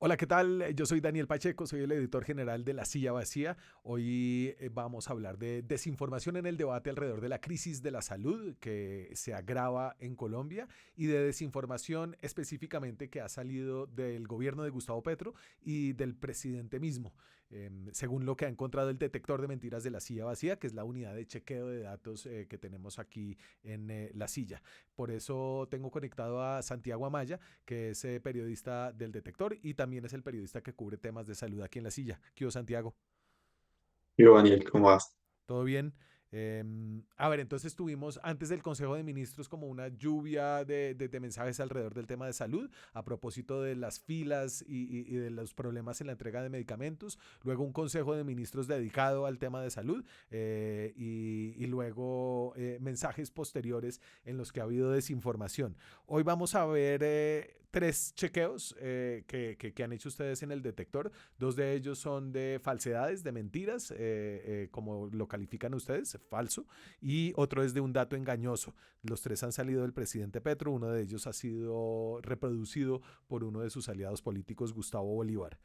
Hola, ¿qué tal? Yo soy Daniel Pacheco, soy el editor general de La Silla Vacía. Hoy vamos a hablar de desinformación en el debate alrededor de la crisis de la salud que se agrava en Colombia y de desinformación específicamente que ha salido del gobierno de Gustavo Petro y del presidente mismo. Según lo que ha encontrado el detector de mentiras de La Silla Vacía, que es la unidad de chequeo de datos que tenemos aquí en La Silla. Por eso tengo conectado a Santiago Amaya, que es periodista del Detector y también es el periodista que cubre temas de salud aquí en La Silla. ¿Qué hubo, Santiago? Yo, Daniel, ¿cómo vas? ¿Todo bien? A ver, entonces tuvimos antes del Consejo de Ministros como una lluvia de mensajes alrededor del tema de salud, a propósito de las filas y de los problemas en la entrega de medicamentos. Luego un Consejo de Ministros dedicado al tema de salud y luego mensajes posteriores en los que ha habido desinformación. Hoy vamos a ver tres chequeos que han hecho ustedes en el detector. Dos de ellos son de falsedades, de mentiras, como lo califican ustedes, falso, y otro es de un dato engañoso. Los tres han salido del presidente Petro, uno de ellos ha sido reproducido por uno de sus aliados políticos, Gustavo Bolívar.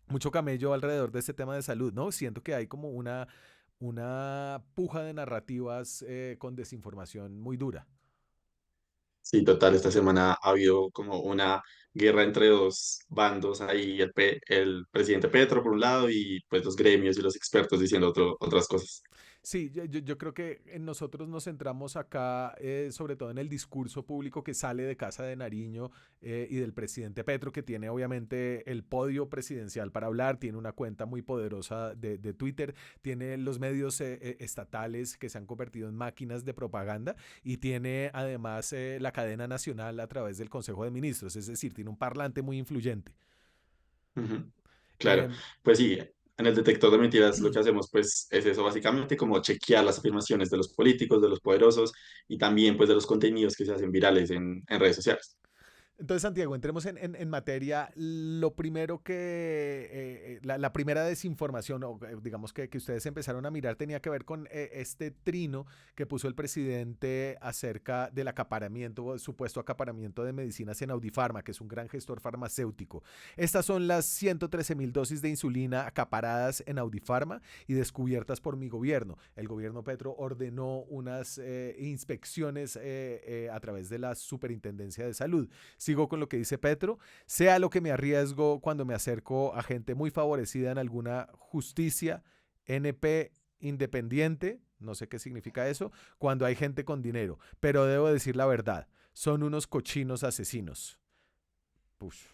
Mucho camello alrededor de este tema de salud, ¿no? Siento que hay como una puja de narrativas con desinformación muy dura. Sí, total, esta semana ha habido como una guerra entre dos bandos, ahí el presidente Petro por un lado y pues los gremios y los expertos diciendo otras cosas. Sí, yo creo que en nosotros nos centramos acá, sobre todo en el discurso público que sale de Casa de Nariño y del presidente Petro, que tiene obviamente el podio presidencial para hablar, tiene una cuenta muy poderosa de Twitter, tiene los medios estatales que se han convertido en máquinas de propaganda y tiene además la cadena nacional a través del Consejo de Ministros, es decir, tiene un parlante muy influyente. Ujú. Claro, Eh, pues sí, en el detector de mentiras lo que hacemos pues es eso, básicamente como chequear las afirmaciones de los políticos, de los poderosos y también pues de los contenidos que se hacen virales en redes sociales. Entonces, Santiago, entremos en materia. Lo primero que, la primera desinformación, o digamos que ustedes empezaron a mirar, tenía que ver con este trino que puso el presidente acerca del acaparamiento, o supuesto acaparamiento de medicinas en Audifarma, que es un gran gestor farmacéutico. Estas son las 113.000 dosis de insulina acaparadas en Audifarma y descubiertas por mi gobierno. El gobierno Petro ordenó unas inspecciones a través de la Superintendencia de Salud. Sigo con lo que dice Petro, sea lo que me arriesgo cuando me acerco a gente muy favorecida en alguna justicia, NP independiente, no sé qué significa eso, cuando hay gente con dinero, pero debo decir la verdad, son unos cochinos asesinos. Push.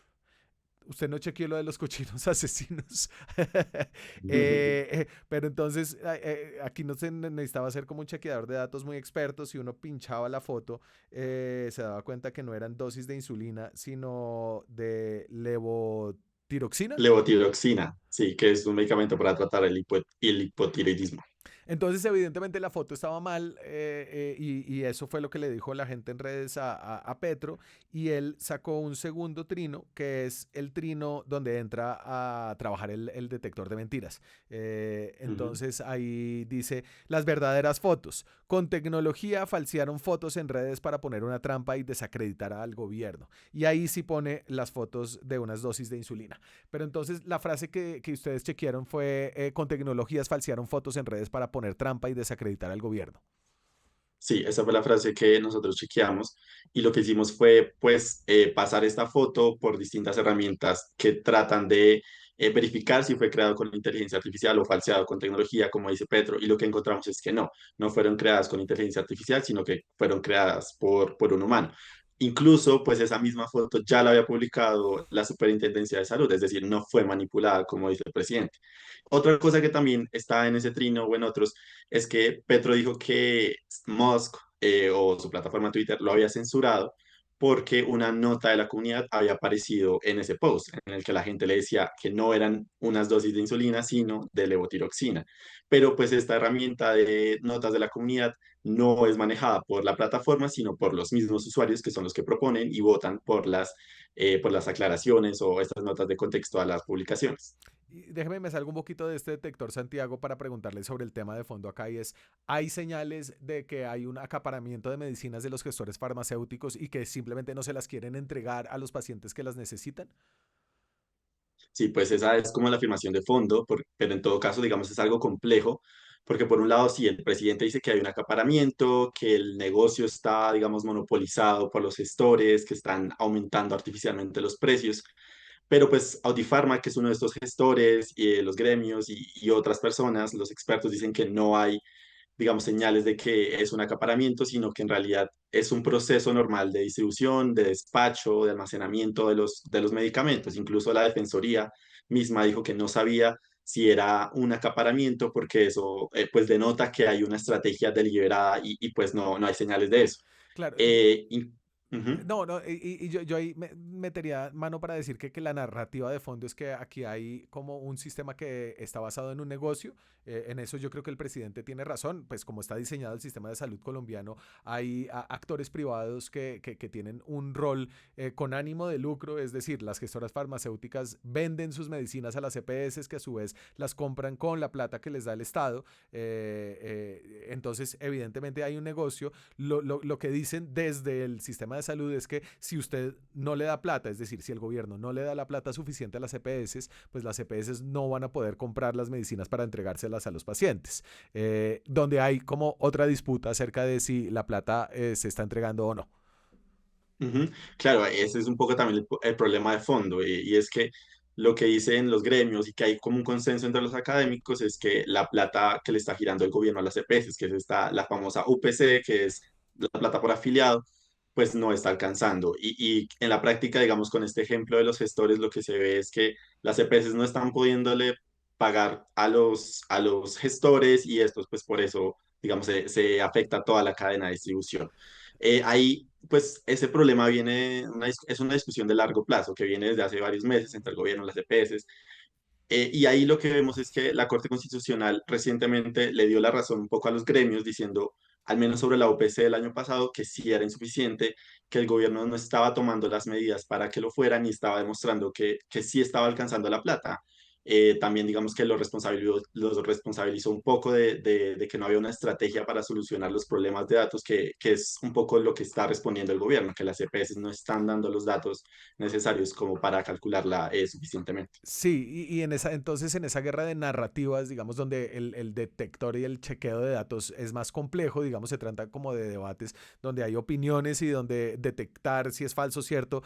Usted no chequeó lo de los cochinos asesinos. Pero entonces aquí no se necesitaba ser como un chequeador de datos muy experto. Si uno pinchaba la foto, se daba cuenta que no eran dosis de insulina, sino de levotiroxina. Levotiroxina, sí, que es un medicamento para tratar el hipotiroidismo. Entonces, evidentemente, la foto estaba mal y eso fue lo que le dijo la gente en redes a Petro. Y él sacó un segundo trino, que es el trino donde entra a trabajar el detector de mentiras. Ujú. Entonces, ahí dice las verdaderas fotos. Con tecnología falsearon fotos en redes para poner una trampa y desacreditar al gobierno. Y ahí sí pone las fotos de unas dosis de insulina. Pero entonces la frase que ustedes chequearon fue con tecnologías falsearon fotos en redes para poner trampa y desacreditar al gobierno. Sí, esa fue la frase que nosotros chequeamos y lo que hicimos fue pues pasar esta foto por distintas herramientas que tratan de verificar si fue creado con inteligencia artificial o falseado con tecnología, como dice Petro, y lo que encontramos es que no fueron creadas con inteligencia artificial, sino que fueron creadas por un humano. Incluso, pues esa misma foto ya la había publicado la Superintendencia de Salud, es decir, no fue manipulada, como dice el presidente. Otra cosa que también está en ese trino o en otros es que Petro dijo que Musk o su plataforma Twitter lo había censurado porque una nota de la comunidad había aparecido en ese post en el que la gente le decía que no eran unas dosis de insulina, sino de levotiroxina. Pero pues esta herramienta de notas de la comunidad no es manejada por la plataforma, sino por los mismos usuarios que son los que proponen y votan por las aclaraciones o estas notas de contexto a las publicaciones. Y déjeme, me salgo un poquito de este detector Santiago para preguntarle sobre el tema de fondo acá y es, ¿hay señales de que hay un acaparamiento de medicinas de los gestores farmacéuticos y que simplemente no se las quieren entregar a los pacientes que las necesitan? Sí, pues esa es como la afirmación de fondo, pero en todo caso, digamos, es algo complejo, porque por un lado, sí, el presidente dice que hay un acaparamiento, que el negocio está, digamos, monopolizado por los gestores, que están aumentando artificialmente los precios, pero pues Audiofarma, que es uno de estos gestores, y los gremios y otras personas, los expertos dicen que no hay, digamos, señales de que es un acaparamiento, sino que en realidad es un proceso normal de distribución, de despacho, de almacenamiento de los medicamentos. Incluso la Defensoría misma dijo que no sabía si era un acaparamiento porque eso pues denota que hay una estrategia deliberada y pues no hay señales de eso. Claro, Eh, y- Ujú. no, no, y yo ahí metería mano para decir que la narrativa de fondo es que aquí hay como un sistema que está basado en un negocio. En eso yo creo que el presidente tiene razón, pues como está diseñado el sistema de salud colombiano, hay actores privados que tienen un rol con ánimo de lucro, es decir, las gestoras farmacéuticas venden sus medicinas a las EPS que a su vez las compran con la plata que les da el Estado. Entonces, evidentemente hay un negocio. Lo que dicen desde el sistema de salud es que si usted no le da plata, es decir, si el gobierno no le da la plata suficiente a las EPS, pues las EPS no van a poder comprar las medicinas para entregárselas a los pacientes. Donde hay como otra disputa acerca de si la plata se está entregando o no. Ujú. Claro, ese es un poco también el problema de fondo, y es que lo que dicen los gremios y que hay como un consenso entre los académicos es que la plata que le está girando el gobierno a las EPS, que es la famosa UPC, que es la plata por afiliado, pues no está alcanzando. Y en la práctica, digamos, con este ejemplo de los gestores, lo que se ve es que las EPS no están pudiéndole pagar a los gestores y estos, pues por eso, digamos, se afecta a toda la cadena de distribución. Ahí, pues, ese problema viene, es una discusión de largo plazo que viene desde hace varios meses entre el gobierno y las EPS. Y ahí lo que vemos es que la Corte Constitucional recientemente le dio la razón un poco a los gremios, diciendo, al menos sobre la OPC del año pasado, que sí era insuficiente, que el gobierno no estaba tomando las medidas para que lo fueran y estaba demostrando que sí estaba alcanzando la plata. También digamos que los responsabilizó un poco de que no había una estrategia para solucionar los problemas de datos, que es un poco lo que está respondiendo el gobierno, que las EPS no están dando los datos necesarios como para calcularla suficientemente. Sí, y entonces en esa guerra de narrativas, digamos, donde el detector y el chequeo de datos es más complejo, digamos, se trata como de debates donde hay opiniones y donde detectar si es falso o cierto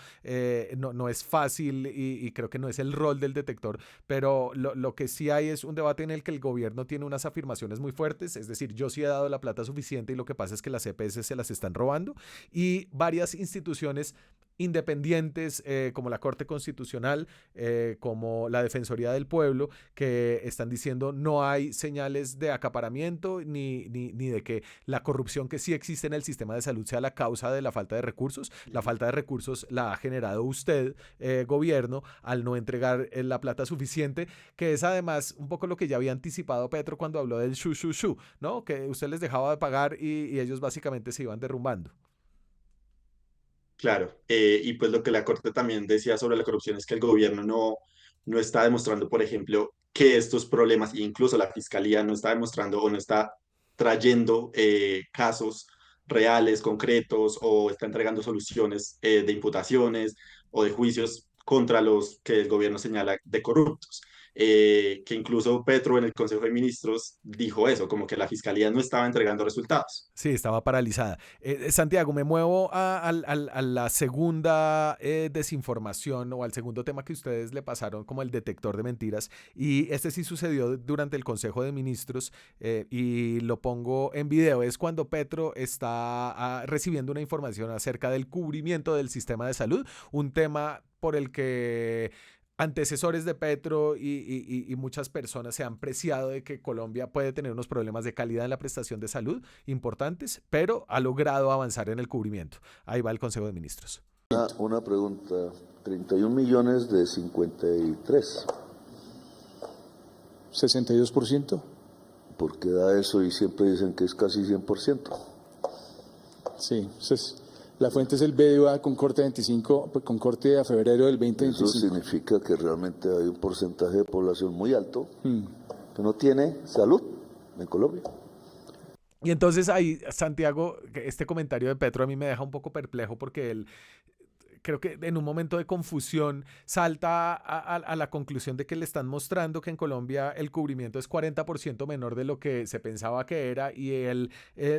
no es fácil y creo que no es el rol del detector, pero lo que sí hay es un debate en el que el gobierno tiene unas afirmaciones muy fuertes, es decir, yo sí he dado la plata suficiente y lo que pasa es que las EPS se las están robando y varias instituciones independientes como la Corte Constitucional, como la Defensoría del Pueblo, que están diciendo no hay señales de acaparamiento ni de que la corrupción que sí existe en el sistema de salud sea la causa de la falta de recursos. La falta de recursos la ha generado usted, gobierno, al no entregar la plata suficiente, que es además un poco lo que ya había anticipado Petro cuando habló del shu, ¿no? Que usted les dejaba de pagar y ellos básicamente se iban derrumbando. Claro, y pues lo que la Corte también decía sobre la corrupción es que el gobierno no está demostrando, por ejemplo, que estos problemas, e incluso la Fiscalía no está demostrando o no está trayendo casos reales, concretos, o está entregando soluciones de imputaciones o de juicios contra los que el gobierno señala de corruptos. Que incluso Petro en el Consejo de Ministros dijo eso, como que la Fiscalía no estaba entregando resultados. Sí, estaba paralizada. Santiago, me muevo a la segunda desinformación o al segundo tema que ustedes le pasaron como el detector de mentiras. Y este sí sucedió durante el Consejo de Ministros y lo pongo en video. Es cuando Petro está recibiendo una información acerca del cubrimiento del sistema de salud, un tema por el que antecesores de Petro y muchas personas se han preciado de que Colombia puede tener unos problemas de calidad en la prestación de salud importantes, pero ha logrado avanzar en el cubrimiento. Ahí va el Consejo de Ministros. Una pregunta, 31 millones de 53. 62%. ¿Por qué da eso y siempre dicen que es casi 100%? Sí, la fuente es el BDA con corte 25, con corte a febrero del 2025. Eso significa que realmente hay un porcentaje de población muy alto que no tiene salud en Colombia. Y entonces ahí, Santiago, este comentario de Petro a mí me deja un poco perplejo porque él creo que en un momento de confusión salta a la conclusión de que le están mostrando que en Colombia el cubrimiento es 40% menor de lo que se pensaba que era, y él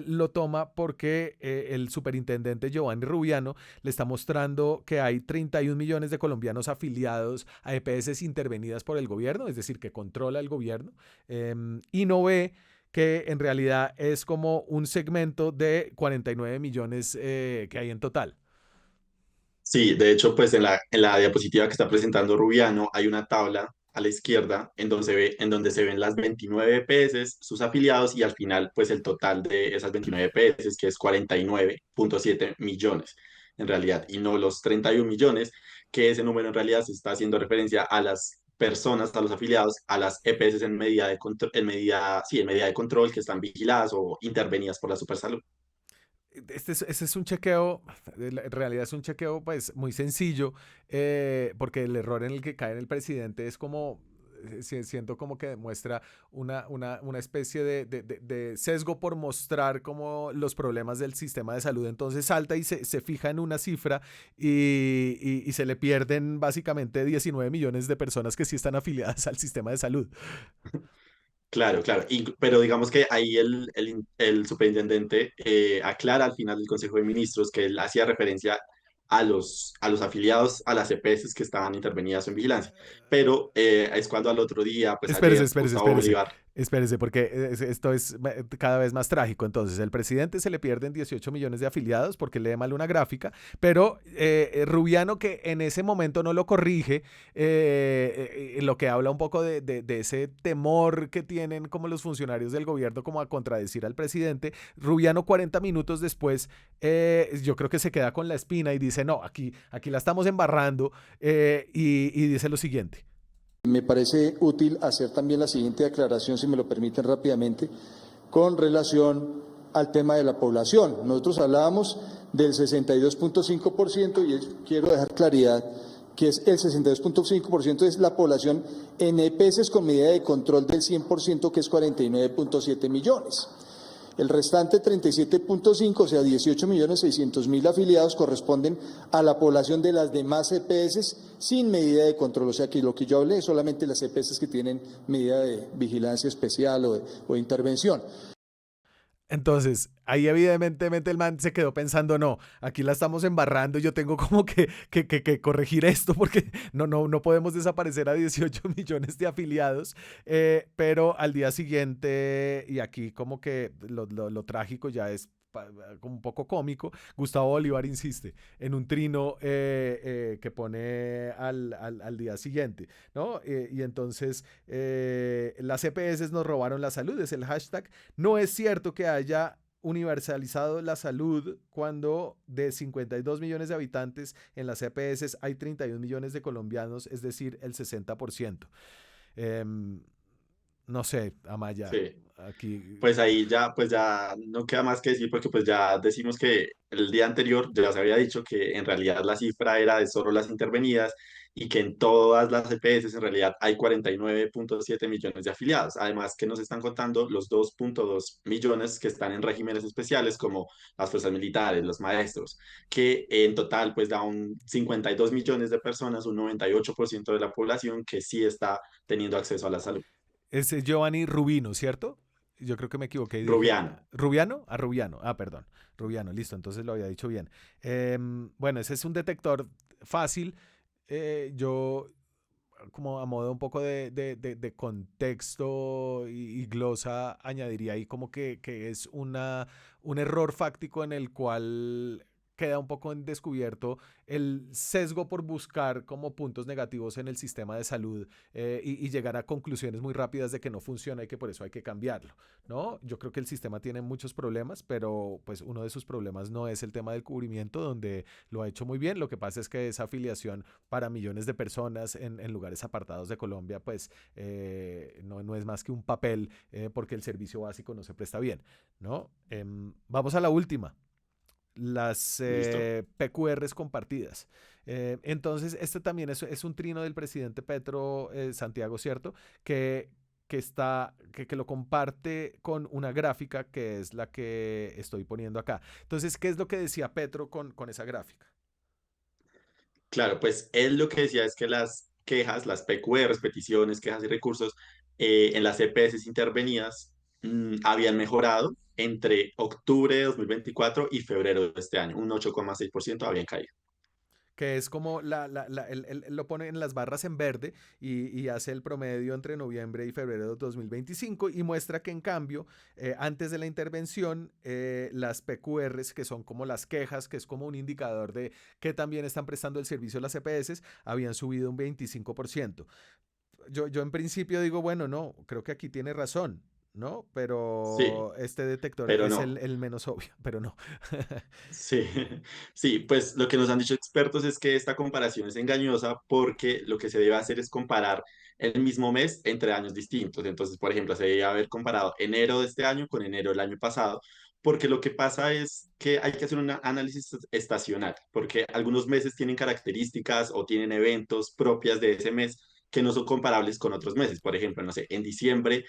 lo toma porque el superintendente Giovanni Rubiano le está mostrando que hay 31 millones de colombianos afiliados a EPS intervenidas por el gobierno, es decir, que controla el gobierno, y no ve que en realidad es como un segmento de 49 millones que hay en total. Sí, de hecho, pues en la diapositiva que está presentando Rubiano hay una tabla a la izquierda en donde se ven las 29 EPS, sus afiliados y al final pues el total de esas 29 EPS, que es 49,7 millones en realidad, y no los 31 millones, que ese número en realidad se está haciendo referencia a las personas, a los afiliados, a las EPS en medida de control, en medida de control que están vigiladas o intervenidas por la Supersalud. Este es un chequeo, en realidad es un chequeo pues muy sencillo, porque el error en el que cae el presidente es como, siento como que demuestra una especie de sesgo por mostrar como los problemas del sistema de salud. Entonces salta y se fija en una cifra y se le pierden básicamente 19 millones de personas que sí están afiliadas al sistema de salud. Claro, claro. Pero digamos que ahí el superintendente aclara al final del Consejo de Ministros que él hacía referencia a los afiliados a las EPS que estaban intervenidas en vigilancia. Pero es cuando al otro día, pues Espérese, ayer, espérese, Gustavo espérese. Bolívar. Espérese, porque esto es cada vez más trágico. Entonces, el presidente se le pierden 18 millones de afiliados porque lee mal una gráfica, pero Rubiano, que en ese momento no lo corrige, lo que habla un poco de ese temor que tienen como los funcionarios del gobierno como a contradecir al presidente. Rubiano 40 minutos después, yo creo que se queda con la espina y dice, no, aquí la estamos embarrando, y dice lo siguiente. Me parece útil hacer también la siguiente aclaración, si me lo permiten rápidamente, con relación al tema de la población. Nosotros hablábamos del 62,5% y quiero dejar claridad que es el 62,5% es la población en EPS con medida de control del 100%, que es 49,7 millones. El restante 37,5, o sea, 18.600.000 afiliados, corresponden a la población de las demás EPS sin medida de control. O sea, que lo que yo hablé es solamente las EPS que tienen medida de vigilancia especial o de intervención. Entonces, ahí evidentemente el man se quedó pensando, no, aquí la estamos embarrando, yo tengo como que corregir esto porque no podemos desaparecer a 18 millones de afiliados, pero al día siguiente, y aquí como que lo trágico ya es como un poco cómico, Gustavo Bolívar insiste en un trino que pone al día siguiente, ¿no? Y entonces las EPS nos robaron la salud, es el hashtag. No es cierto que haya universalizado la salud cuando de 52 millones de habitantes en las EPS hay 31 millones de colombianos, es decir, el 60%. No sé, Amaya, Sí. aquí... Pues ahí ya, pues ya no queda más que decir porque pues ya decimos que el día anterior ya se había dicho que en realidad la cifra era de solo las intervenidas y que en todas las EPS en realidad hay 49,7 millones de afiliados. Además que nos están contando los 2,2 millones que están en regímenes especiales como las fuerzas militares, los maestros, que en total pues da un 52 millones de personas, un 98% de la población que sí está teniendo acceso a la salud. Es Giovanni Rubino, ¿cierto? Yo creo que me equivoqué y dije Rubiano. Rubiano. Ah, Rubiano. Ah, perdón. Rubiano, listo. Entonces lo había dicho bien. Bueno, ese es un detector fácil. Yo, como a modo un poco de contexto y glosa, añadiría ahí como que es un error fáctico en el cual queda un poco en descubierto el sesgo por buscar como puntos negativos en el sistema de salud, y llegar a conclusiones muy rápidas de que no funciona y que por eso hay que cambiarlo, ¿no? Yo creo que el sistema tiene muchos problemas, pero pues uno de sus problemas no es el tema del cubrimiento, donde lo ha hecho muy bien. Lo que pasa es que esa afiliación para millones de personas en lugares apartados de Colombia, pues no es más que un papel, porque el servicio básico no se presta bien, ¿no? Vamos a la última, las ¿Listo? PQRs compartidas. Entonces, este también es un trino del presidente Petro, Santiago, ¿cierto? Que lo comparte con una gráfica que es la que estoy poniendo acá. Entonces, ¿qué es lo que decía Petro con esa gráfica? Claro, pues él lo que decía es que las quejas, las PQRs, peticiones, quejas y recursos en las EPS intervenidas habían mejorado entre octubre de 2024 y febrero de este año. Un 8,6% habían caído. Que es como él lo pone en las barras en verde y hace el promedio entre noviembre y febrero de 2025 y muestra que en cambio, antes de la intervención, las PQRs, que son como las quejas, que es como un indicador de que también están prestando el servicio las EPS, habían subido un 25%. Yo en principio digo, bueno, no, creo que aquí tiene razón, ¿no? Sí, Pero este detector pero es no. el menos obvio, pero no. Sí, sí, pues lo que nos han dicho expertos es que esta comparación es engañosa porque lo que se debe hacer es comparar el mismo mes entre años distintos. Entonces, por ejemplo, se debe haber comparado enero de este año con enero del año pasado, porque lo que pasa es que hay que hacer un análisis estacional, porque algunos meses tienen características o tienen eventos propias de ese mes que no son comparables con otros meses. Por ejemplo, no sé, en diciembre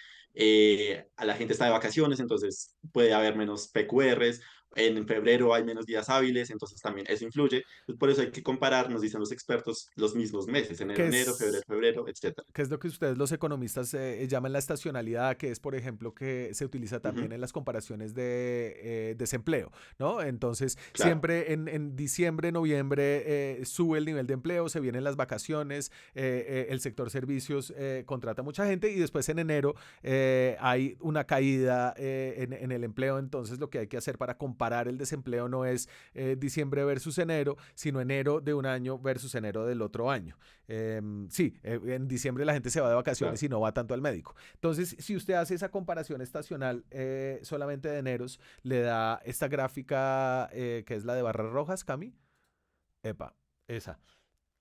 a la gente está de vacaciones, entonces puede haber menos PQRs. En febrero hay menos días hábiles, entonces también eso influye. Pues por eso hay que comparar, nos dicen los expertos, los mismos meses, Que enero, enero, febrero, es febrero, etcétera. que es lo que ustedes los economistas llaman la estacionalidad, que es, por ejemplo, que se utiliza también Ujú, en las comparaciones de desempleo, ¿no? Entonces, claro. siempre en diciembre, noviembre sube el nivel de empleo, se vienen las vacaciones, el sector servicios contrata mucha gente y después en enero hay una caída en el empleo, entonces lo que hay que hacer para comparar el desempleo no es diciembre versus enero, sino enero de un año versus enero del otro año. Sí, en diciembre la gente se va de vacaciones Claro. y no va tanto al médico. Entonces, si usted hace esa comparación estacional solamente de eneros, le da esta gráfica que es la de barras rojas, Cami. Epa, esa.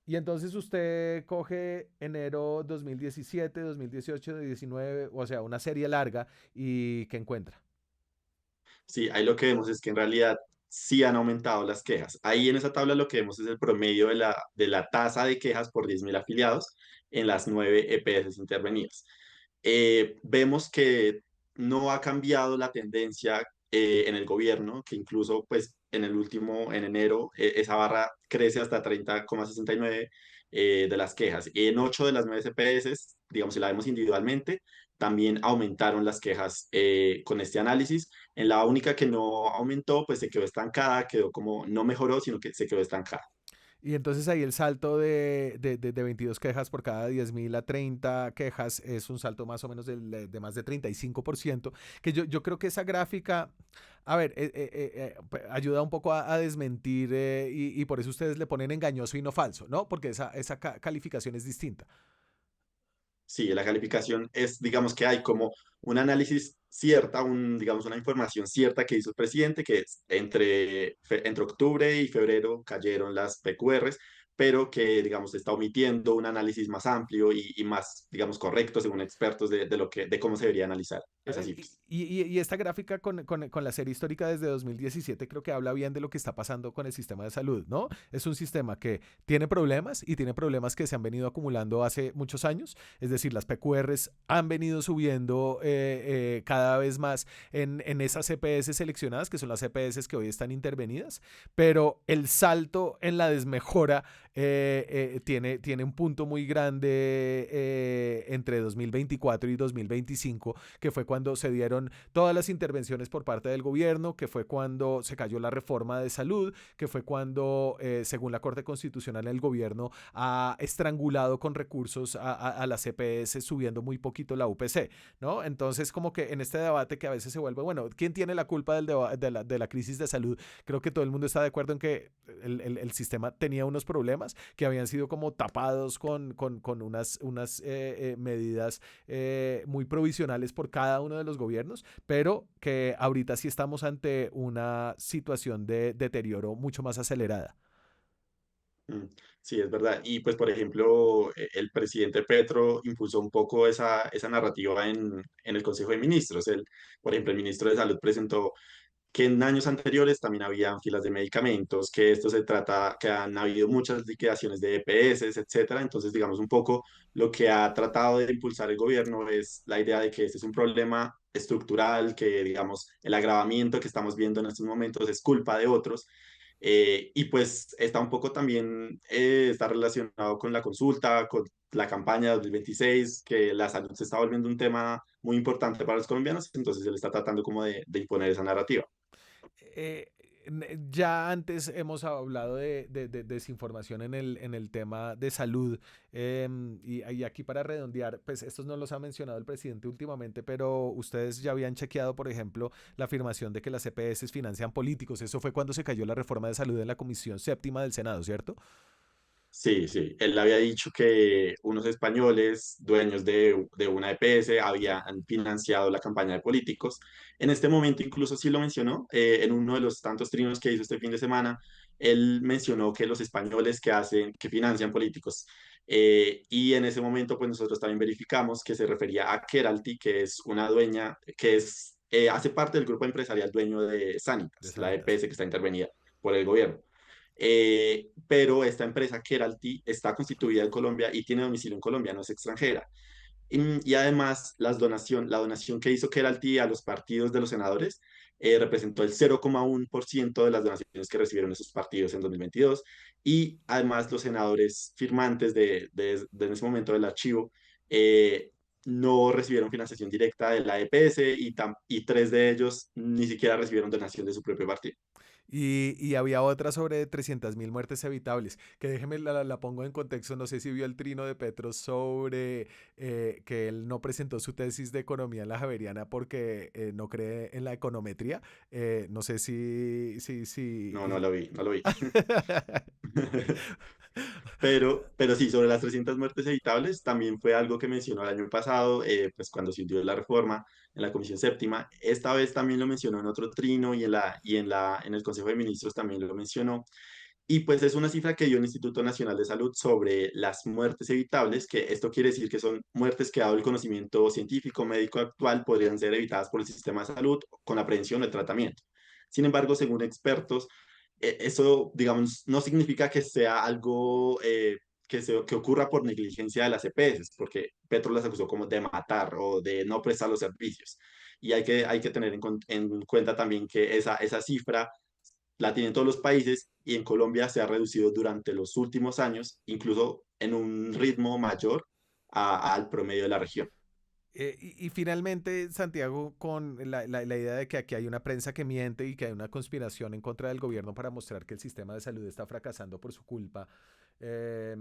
Y entonces usted coge enero 2017, 2018, 2019, o sea, una serie larga y ¿qué encuentra? Sí, ahí lo que vemos es que en realidad sí han aumentado las quejas. Ahí en esa tabla lo que vemos es el promedio de la tasa de quejas por 10.000 afiliados en las 9 EPS intervenidas. Vemos que no ha cambiado la tendencia en el gobierno, que incluso pues en el último, en enero, esa barra crece hasta 30,69 de las quejas. En 8 de las 9 EPS, digamos, si la vemos individualmente, también aumentaron las quejas con este análisis. En la única que no aumentó, pues se quedó estancada, quedó como, no mejoró, sino que se quedó estancada. Y entonces ahí el salto de 22 quejas por cada 10.000 a 30 quejas es un salto más o menos de más de 35%, que yo creo que esa gráfica, a ver, ayuda un poco a desmentir y por eso ustedes le ponen engañoso y no falso, ¿no? Porque esa calificación es distinta. Sí, la calificación es, digamos que hay como un análisis cierta, digamos una información cierta que hizo el presidente, que es entre octubre y febrero cayeron las PQRs, pero que, digamos, está omitiendo un análisis más amplio y más, digamos, correcto según expertos de cómo se debería analizar esas cifras. Y esta gráfica con la serie histórica desde 2017 creo que habla bien de lo que está pasando con el sistema de salud, ¿no? Es un sistema que tiene problemas y tiene problemas que se han venido acumulando hace muchos años, es decir, las PQRs han venido subiendo cada vez más en esas CPS seleccionadas, que son las CPS que hoy están intervenidas, pero el salto en la desmejora tiene un punto muy grande entre 2024 y 2025, que fue cuando se dieron todas las intervenciones por parte del gobierno, que fue cuando se cayó la reforma de salud, que fue cuando, según la Corte Constitucional, el gobierno ha estrangulado con recursos a la CPS subiendo muy poquito la UPC, ¿no? Entonces, como que en este debate que a veces se vuelve, bueno, ¿quién tiene la culpa de la crisis de salud? Creo que todo el mundo está de acuerdo en que el sistema tenía unos problemas que habían sido como tapados con unas medidas muy provisionales por cada uno de los gobiernos, pero que ahorita sí estamos ante una situación de deterioro mucho más acelerada. Mm, sí, es verdad. Y pues, por ejemplo, el presidente Petro impulsó un poco esa narrativa en el Consejo de Ministros. Por ejemplo, el ministro de Salud presentó que en años anteriores también habían filas de medicamentos, que esto se trata, que han habido muchas liquidaciones de EPS, etcétera. Entonces, digamos, un poco lo que ha tratado de impulsar el gobierno es la idea de que este es un problema estructural, que, digamos, el agravamiento que estamos viendo en estos momentos es culpa de otros Y pues está un poco también, está relacionado con la consulta, con la campaña de 2026, que la salud se está volviendo un tema muy importante para los colombianos, entonces él está tratando como de imponer esa narrativa. Eh, ya antes hemos hablado de desinformación en el tema de salud y aquí para redondear, pues estos no los ha mencionado el presidente últimamente, pero ustedes ya habían chequeado, por ejemplo, la afirmación de que las EPS financian políticos. Eso fue cuando se cayó la reforma de salud en la Comisión Séptima del Senado, ¿cierto? Sí, sí, él había dicho que unos españoles dueños de una EPS habían financiado la campaña de políticos. En este momento incluso sí lo mencionó, en uno de los tantos trinos que hizo este fin de semana, él mencionó que los españoles que financian políticos. Y en ese momento pues nosotros también verificamos que se refería a Keralty, que es una dueña, hace parte del grupo empresarial dueño de De Sanitas, la Sanitas. EPS que está intervenida por el gobierno. Pero esta empresa, Keralty, está constituida en Colombia y tiene domicilio en Colombia, no es extranjera. Y además, la donación que hizo Keralty a los partidos de los senadores representó el 0,1% de las donaciones que recibieron esos partidos en 2022. Y además, los senadores firmantes de en ese momento del archivo eh, no recibieron financiación directa de la EPS y tres de ellos ni siquiera recibieron donación de su propio partido. Y había otra sobre 300.000 muertes evitables, que déjeme la pongo en contexto, no sé si vio el trino de Petro sobre que él no presentó su tesis de economía en la Javeriana porque no cree en la econometría. No sé No, no lo vi, no lo vi. si... Pero sí, sobre las 300 muertes evitables, también fue algo que mencionó el año pasado, pues cuando se dio la reforma en la Comisión Séptima. Esta vez también lo mencionó en otro trino en el Consejo de Ministros también lo mencionó. Y pues es una cifra que dio el Instituto Nacional de Salud sobre las muertes evitables, que esto quiere decir que son muertes que, dado el conocimiento científico médico actual, podrían ser evitadas por el sistema de salud con la prevención o el tratamiento. Sin embargo, según expertos, eso, digamos, no significa que sea algo que ocurra por negligencia de las EPS, porque Petro las acusó como de matar o de no prestar los servicios. Y hay que tener en cuenta también que esa cifra la tienen todos los países y en Colombia se ha reducido durante los últimos años, incluso en un ritmo mayor al promedio de la región. Y finalmente, Santiago, con la idea de que aquí hay una prensa que miente y que hay una conspiración en contra del gobierno para mostrar que el sistema de salud está fracasando por su culpa. eh,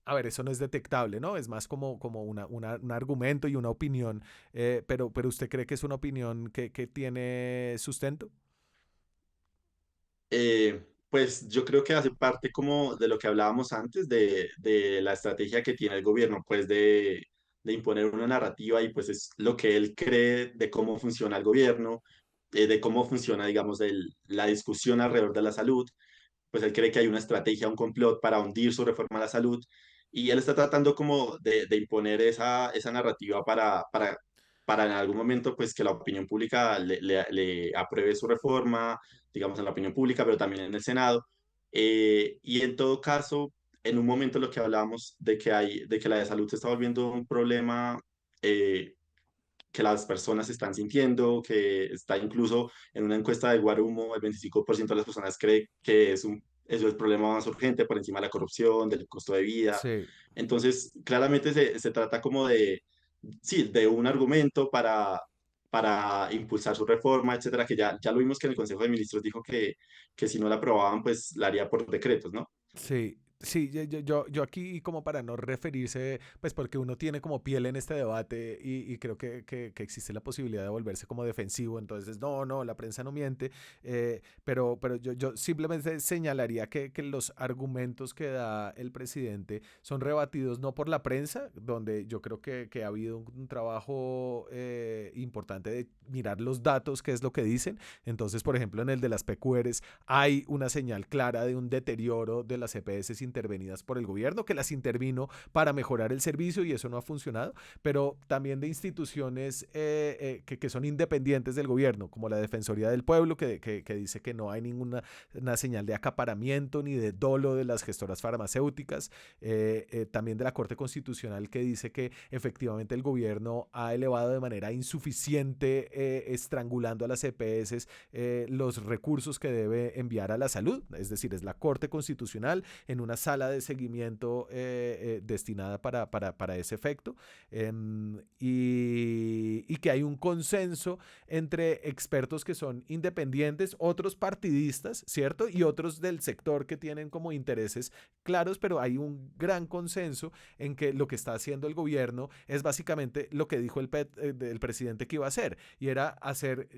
a ver, eso no es detectable, ¿no? Es más como un argumento y una opinión, pero ¿usted cree que es una opinión que tiene sustento? Pues yo creo que hace parte como de lo que hablábamos antes, de la estrategia que tiene el gobierno, pues de imponer una narrativa y pues es lo que él cree de cómo funciona el gobierno, de cómo funciona, digamos, la discusión alrededor de la salud. Pues él cree que hay una estrategia, un complot para hundir su reforma a la salud y él está tratando como de imponer esa narrativa para en algún momento pues que la opinión pública le apruebe su reforma, digamos en la opinión pública, pero también en el Senado. Y en todo caso, en un momento lo que hablábamos de que la de salud se está volviendo un problema eh, que las personas están sintiendo, que está incluso en una encuesta de Guarumo, el 25% de las personas cree que es el problema más urgente por encima de la corrupción, del costo de vida. Sí. Entonces, claramente se trata como sí, de un argumento para impulsar su reforma, etcétera, que ya lo vimos que en el Consejo de Ministros dijo que si no la aprobaban, pues la haría por decretos, ¿no? Sí, sí, yo aquí como para no referirse, pues porque uno tiene como piel en este debate y creo que existe la posibilidad de volverse como defensivo, entonces no, la prensa no miente, pero yo simplemente señalaría que los argumentos que da el presidente son rebatidos no por la prensa, donde yo creo que ha habido un trabajo importante de mirar los datos, qué es lo que dicen, entonces por ejemplo en el de las PQRs hay una señal clara de un deterioro de las EPS intervenidas por el gobierno, que las intervino para mejorar el servicio y eso no ha funcionado, pero también de instituciones que son independientes del gobierno, como la Defensoría del Pueblo, que dice que no hay ninguna señal de acaparamiento ni de dolo de las gestoras farmacéuticas, también de la Corte Constitucional, que dice que efectivamente el gobierno ha elevado de manera insuficiente, estrangulando a las EPS, los recursos que debe enviar a la salud, es decir, es la Corte Constitucional en una sala de seguimiento destinada para ese efecto, y que hay un consenso entre expertos que son independientes, otros partidistas, ¿cierto? Y otros del sector que tienen como intereses claros, pero hay un gran consenso en que lo que está haciendo el gobierno es básicamente lo que dijo el presidente que iba a hacer, y era hacer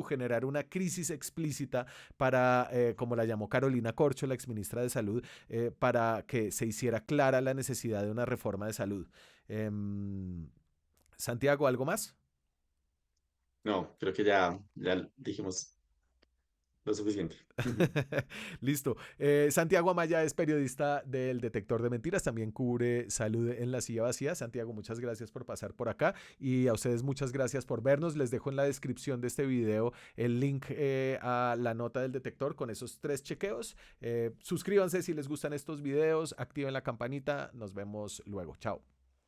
generar una crisis explícita para, como la llamó Carolina Corcho, la exministra de Salud, para que se hiciera clara la necesidad de una reforma de salud. Santiago, ¿algo más? No, creo que ya dijimos lo suficiente. Listo. Santiago Amaya es periodista del Detector de Mentiras, también cubre salud en La Silla Vacía. Santiago, muchas gracias por pasar por acá y a ustedes muchas gracias por vernos. Les dejo en la descripción de este video el link a la nota del Detector con esos 3 chequeos. Suscríbanse si les gustan estos videos, activen la campanita. Nos vemos luego. Chao.